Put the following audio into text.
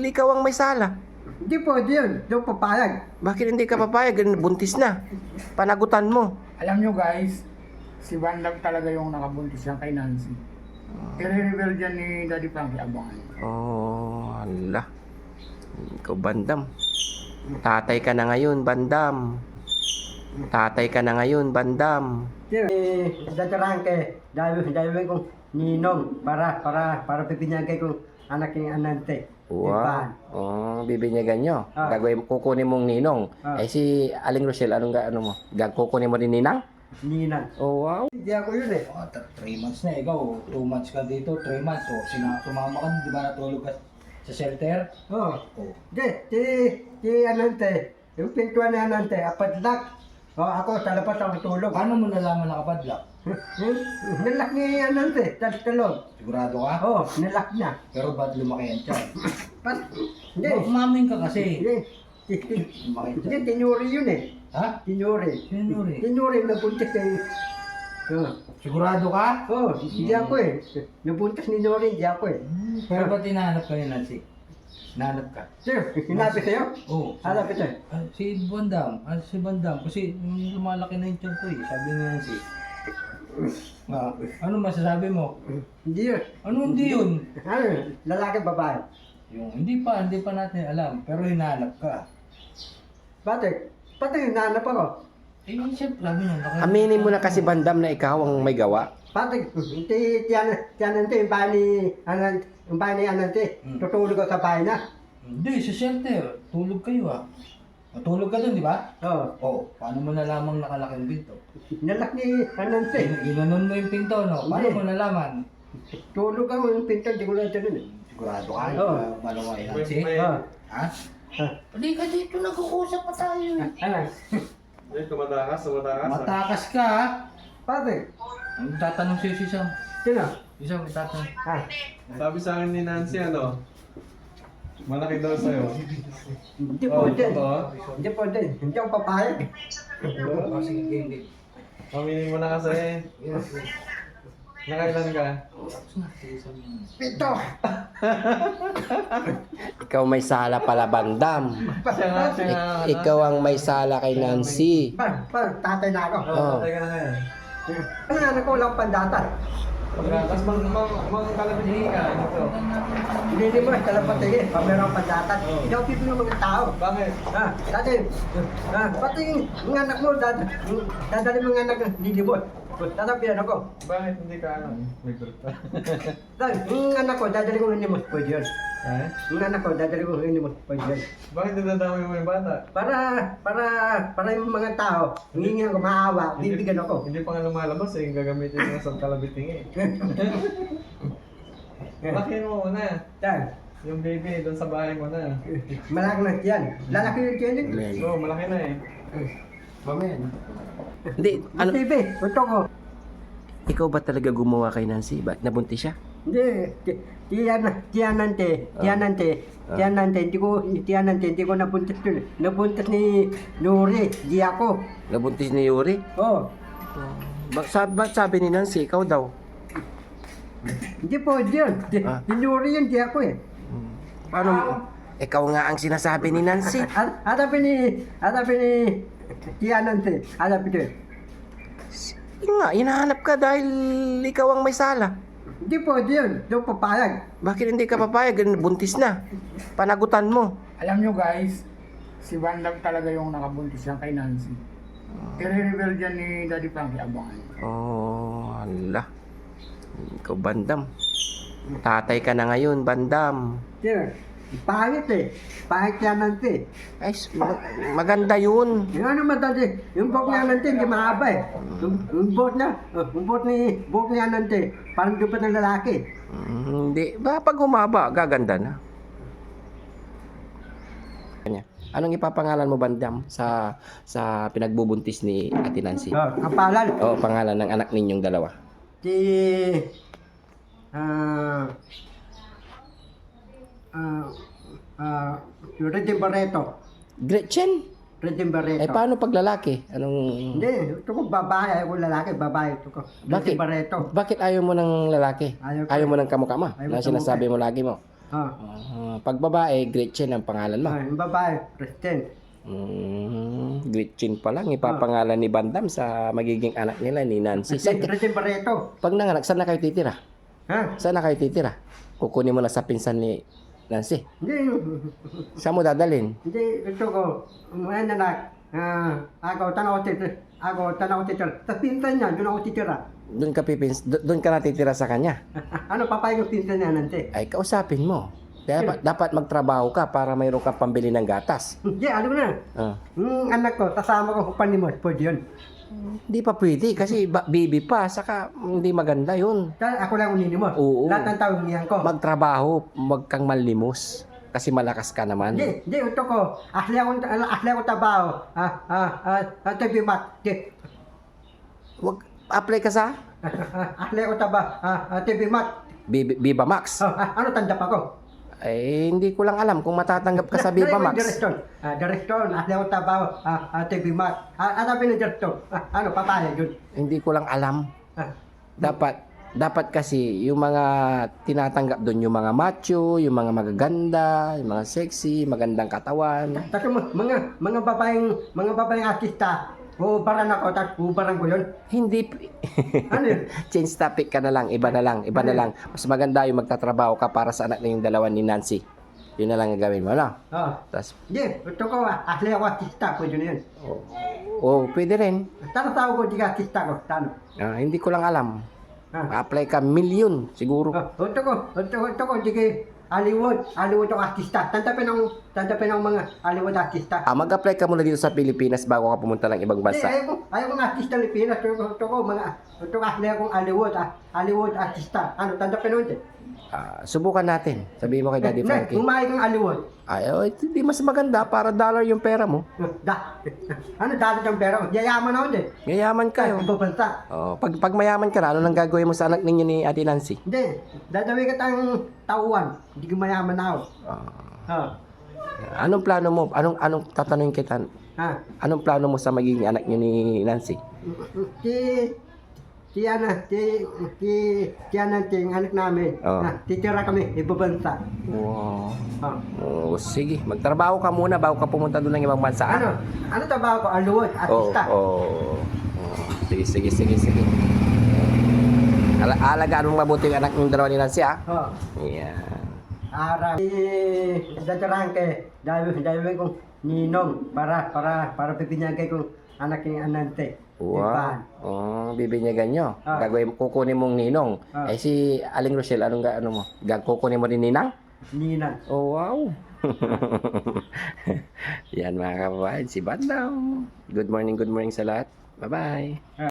ikaw ang may sala. Hindi po, yun. Yung papayag. Bakit hindi ka papayag? Buntis na. Panagutan mo. Alam nyo guys, si Bandam talaga yung nakabuntis yan kay Nancy. I-reveal dyan ni Daddy Frankie, abangan. Oh, hala. Ikaw, Bandam. Tatay ka na ngayon, Bandam. Tatay ka na ngayon, Bandam. Datarahan kay dahil kong ninong para pipinagay kong anak yung anante. Wow. Oh, bibinyagan nyo. Ah. Gagawin, kukunin mong ninong. Ah. Eh si Aling Rochelle, ano mo? Kukunin mo rin ninang? Ninang. Oh, wow. Hindi ako yun eh. 3 months na, ikaw 2 months ka dito, 3 months. So, sumama ka, di ba natulog ka sa shelter? Oh. Oh. Hindi, si anante. Yung pintuan ni anante, apadlak. Oh, ako sa labas ako tulog. Paano mo nalaman nakapadlock? Nilak ni anante, sa talog. Sigurado ka? Oh, nilak niya. Pero ba't lumaki yan tiyan? Hindi. Umamin ka kasi. Hindi. Lumaki Hindi, tiyan. tinuri yun eh. Ha? Tinuri. Tinuri? Tinuri, nabuntis eh. Oh. Sigurado ka? Oh, hindi ako eh. Nabuntis ni Nori, hindi ako eh. Pero ba't hinahanap ka ni Nancy? Hinahanap ka? Sir, hinabi sa'yo? Oo. Hanap ito eh. Si Bandam. Si Bandam. Kasi lumalaki na yung tiyan ko eh. Sabi ni Nancy. Ano masasabi mo? Hindi yun. Ano hindi yun? Ano yun? Lalaki, babae. Yung hindi pa natin alam. Pero hinahanap ka. Bakit? Bakit hinahanap ako? Eh, siyempre, sabi niya, Aminin mo na kasi, Bandam, na ikaw ang may gawa. Bakit? Tiyanante, yung bahay ni Anante. Tutulog ako sa bahay na. Hindi, sa shelter. Tulog kayo ah. Matulog ka dun, di ba? Oo. Oo. Paano mo nalamang nakalaking pinto? Nalak ni Anante. Ginanon mo yung pinto, no? Paano Hindi. mo nalaman? Tulog ako yung pinto, hindi ko lang ito nun eh. Sigurado ka? Oo. Malaway lang si? Oo. Ha? Hindi ka dito, nag-uusap pa tayo. Ano? Ay, tumatakas. Matakas ka ha? Bakit? Ang tatanong sa'yo si Sam. Sino? Si Sam, may tatanong. Ah. Sabi sa akin ni Nancy, malaki daw sa'yo. Hindi po din. Oo. Hindi po din. Hindi ako papayag. Oh, sige, game. Aminin mo na kasi. Nakailan ka? Tapos na, sige Sam. Pito! Ikaw may sala pala, Bandam. Siya nga. Ikaw ang may sala kay Nancy. Tatay na ako. Oh. Teka na ngayon. Ano nga, ko lang pandata. Tapos mga kalabini ka. Ito. Hindi mo, talapatigin. Pag meron akong pandata. Hindi ako pipili ng mga tao. Bakit? Dati, pati yung anak mo, dadali mo yung anak ng lilibot. Tatapian ako. Bakit hindi ka may group pa? Yung anak ko, dadali ko hindi mo, pwede yun. Eh? Yung anak ko, dadali ko hindi mo, pwede yun. Bakit dinadamay mo yung bata? Para yung mga tao, hingi ako maawa, bibigyan ako. Hindi pa nga lumalabas eh. Gagamitin mo sa kalabiting eh. Lakihin mo muna. Yan, Yung baby doon sa bahay mo na. malaki na yan. Lalaki yung tiyan yun. Oo, malaki na eh. Mamaya. Hindi, ano, TV, ito ko. ikaw ba talaga gumawa kay Nancy? Ba't nabuntis siya? Hindi, tiyanante, hindi ko nabuntis yun. Nabuntis ni Nuri, di ako. Nabuntis ni Yuri? Oh, Ba't sabi ni Nancy, ikaw daw? hindi po yun. Ah. Ni Nuri yun, di ako eh. Paano? Ikaw nga ang sinasabi ni Nancy. Hatapi ni tiyanante, hatapi ito. Yun nga, hinahanap ka dahil ikaw ang may sala. Hindi po yun, yung papayag. Bakit hindi ka papayag? Buntis na. Panagutan mo. Alam nyo guys, si Bandam talaga yung nakabuntis yan kay Nancy. I-reveal dyan ni Daddy Frankie, abangan. Oh, hala. Ikaw, Bandam. Tatay ka na ngayon, Bandam. Sir, pangit eh. Pangit tiyanante. Ay, maganda yun. Yung ano matandi, yung buhok niya nante, hindi mahaba eh. Yung buhok ni Anante, parang dupat ng lalaki. Hindi. Ba, pag humaba, gaganda na. Kanya. Anong ipapangalan mo, Bandam, sa pinagbubuntis ni Ate Nancy? Ang palal, O, pangalan ng anak ninyong dalawa. si... Redin Barreto. Gretchen? Redin Barreto. Eh, paano pag lalaki? Anong... Hindi, ito ko babae, ako lalaki, babae ito ko. Bakit? Redin Barreto. Bakit ayaw mo ng lalaki? Ayaw ko. Ayaw mo ng kamukha mo? Ayaw Na ko sinasabi mo lagi mo. Ah. Pag babae, Gretchen ang pangalan mo. Yung babae, Kristen. Gretchen pa lang, ipapangalan ni Bandam sa magiging anak nila ni Nancy. Kristen Barreto. Pag nanganak, saan na kayo titira? Ha? Saan na kayo titira? Kukunin mo na sa pinsan ni Nancy. Hindi, Saan mo dadalhin? hindi, ito ko, umuyan na ako, tanaw titira. Sa pinsan niya, doon ako titira. Doon ka natitira sa kanya. Ano, papayag yung pinsan niya nanti? Ay, kausapin mo. Dapat magtrabaho ka para mayroon kang pambili ng gatas. Hindi, alam mo na. Ah. Yung anak ko, kasama ko panimot, pwede yun. Hindi pa pwede kasi baby pa, saka hindi maganda yun. Kaya ako lang uninimot. Oo. Lahat ng tao hinihan ko. Magtrabaho, wag kang malimos. Kasi malakas ka naman. Hindi, ito ko. Asli ako tabaho. Tabi mat. Wag, apply ka sa Asli ako tabi mat. Viva Max. Ano tanda pa ko? Eh, hindi ko lang alam kung matatanggap ka sa Viva Max. Direction. Asli ako tabaho. Tabi mat. Ano direction? Ano, papayag yun. Hindi ko lang alam. Dapat kasi yung mga tinatanggap doon, yung mga macho, yung mga magaganda, yung mga sexy, magandang katawan. Tapos mga babaeng artista, hubaran ako, tapos hubaran ko yun. Hindi. Ano yun? Change topic ka na lang, iba na lang. Mas maganda yung magtatrabaho ka para sa anak na yung dalawa ni Nancy. Yun na lang ang gawin mo, no? Oo. Tapos, Hindi, ito ko, asli ako artista, pwede na yun. pwede rin. Tano tao ko, di ka artista ko, tano. Hindi ko lang alam. Ah. Apply ka, milyon siguro. Ito ko, di ka Hollywood ang artista. Tantapin ang mga Hollywood artista. Mag-apply ka muna dito sa Pilipinas bago ka pumunta ng ibang Hindi, bansa. ayaw kong artista Pilipinas. Ito ko, asli akong Hollywood artista. Ano, tantapin mo hindi? Subukan natin. Sabihin mo kay Daddy Frankie. Kumain kang Hollywood. Hindi mas maganda para dollar yung pera mo. Ano dati ng pera ko? Yayaman ako din. Yayaman kayo. Babansa. Pag mayaman ka na, ano nang gagawin mo sa anak ninyo ni Ate Nancy? Hindi, dadawi ka tayong tauan. Hindi ko mayaman na ako. Anong plano mo? Anong tatanungin kita? Anong plano mo sa magiging anak niyo ni Nancy? Si anak namin. Titira kami, ibabansa. Wow. Sige, magtrabaho ka muna bago ka pumunta doon ng ibang bansa. Ano trabaho ko? Aluwot, artista. Sige. Alagaan mong mabuti yung anak ng dalawa ni Nancy, ha? Yeah. Araw. Dadaran kay dahil kong ninong para pipinyagay kong anak ng anante. Wow. Bibinyagan nyo. Kukunin mong ninong. Si Aling Rochelle, ano mo? Kukunin mo rin ninang? Ninang. Oh, wow. Yan mga kababayan, si Bandam. Good morning sa lahat. Bye-bye.